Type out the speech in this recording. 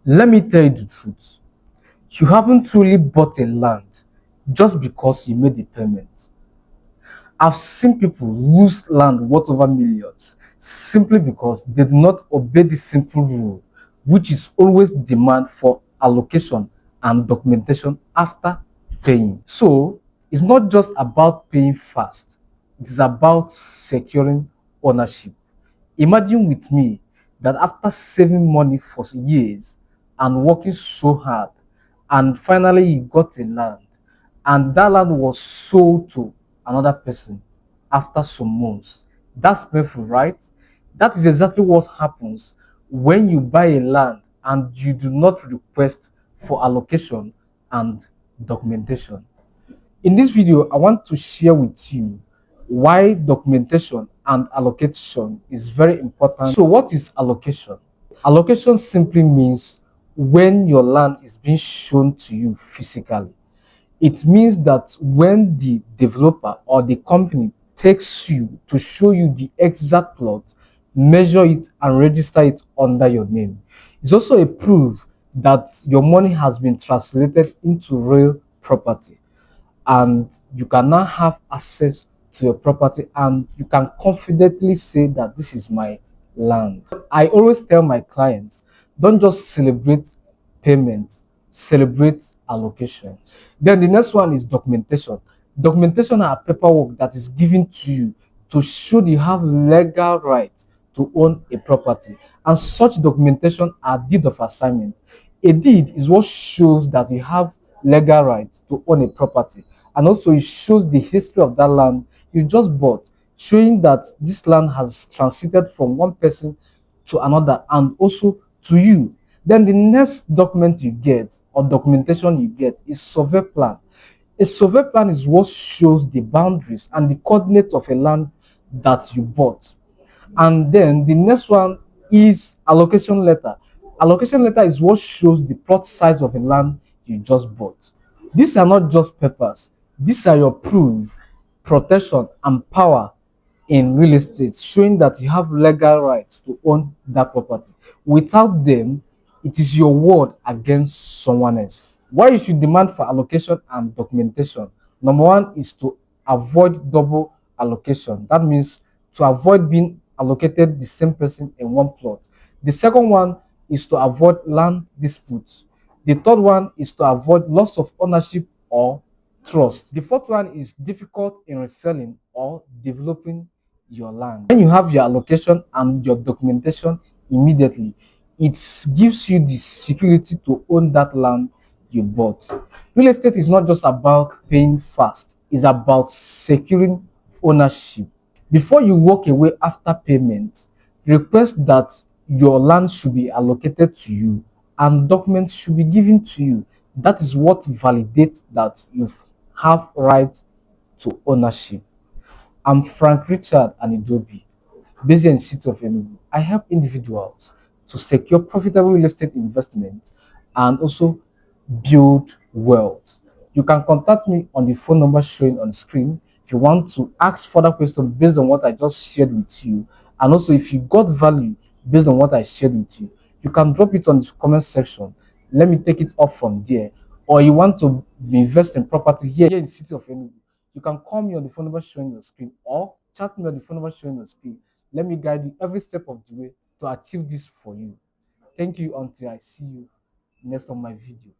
Let me tell you the truth. You haven't truly bought a land just because you made a payment. I've seen people lose land worth over millions simply because they do not obey the simple rule, which is always demand for allocation and documentation after paying. So it's not just about paying fast, it is about securing ownership. Imagine with me that after saving money for years and working so hard, and finally you got a land, and that land was sold to another person after some months. That's painful, right? That is exactly what happens when you buy a land and you do not request for allocation and documentation. In this video, I want to share with you why documentation and allocation is very important. So what is allocation? Allocation simply means when your land is being shown to you physically. It means that when the developer or the company takes you to show you the exact plot, measure it and register it under your name. It's also a proof that your money has been translated into real property, and you can now have access to your property and you can confidently say that this is my land. I always tell my clients, don't just celebrate payment, celebrate allocation. Then the next one is documentation. Documentation are paperwork that is given to you to show you have legal right to own a property, and such documentation are deed of assignment. A deed is what shows that you have legal right to own a property, and also it shows the history of that land you just bought, showing that this land has transited from one person to another and also to you. Then the next document you get or documentation you get is survey plan. A survey plan is what shows the boundaries and the coordinates of a land that you bought. And then the next one is allocation letter. Allocation letter is what shows the plot size of a land you just bought. These are not just papers. These are your proof, protection, and power in real estate, showing that you have legal rights to own that property. Without them, it is your word against someone else. Why you should demand for allocation and documentation? Number one is to avoid double allocation. That means to avoid being allocated the same person in one plot. The second one is to avoid land disputes. The third one is to avoid loss of ownership or trust. The fourth one is difficult in reselling or developing your land. When you have your allocation and your documentation immediately, it gives you the security to own that land you bought. Real estate is not just about paying fast, it's about securing ownership. Before you walk away after payment, request that your land should be allocated to you and documents should be given to you. That is what validates that you have right to ownership. I'm Frank Richard Anidobi, based in the city of Enugu. I help individuals to secure profitable real estate investment and also build wealth. You can contact me on the phone number showing on the screen if you want to ask further questions based on what I just shared with you. And also, if you got value based on what I shared with you, you can drop it on the comment section. Let me take it up from there. Or you want to invest in property here in the city of Enugu, you can call me on the phone number showing on your screen or chat me on the phone number showing on your screen. Let me guide you every step of the way to achieve this for you. Thank you until I see you next on my video.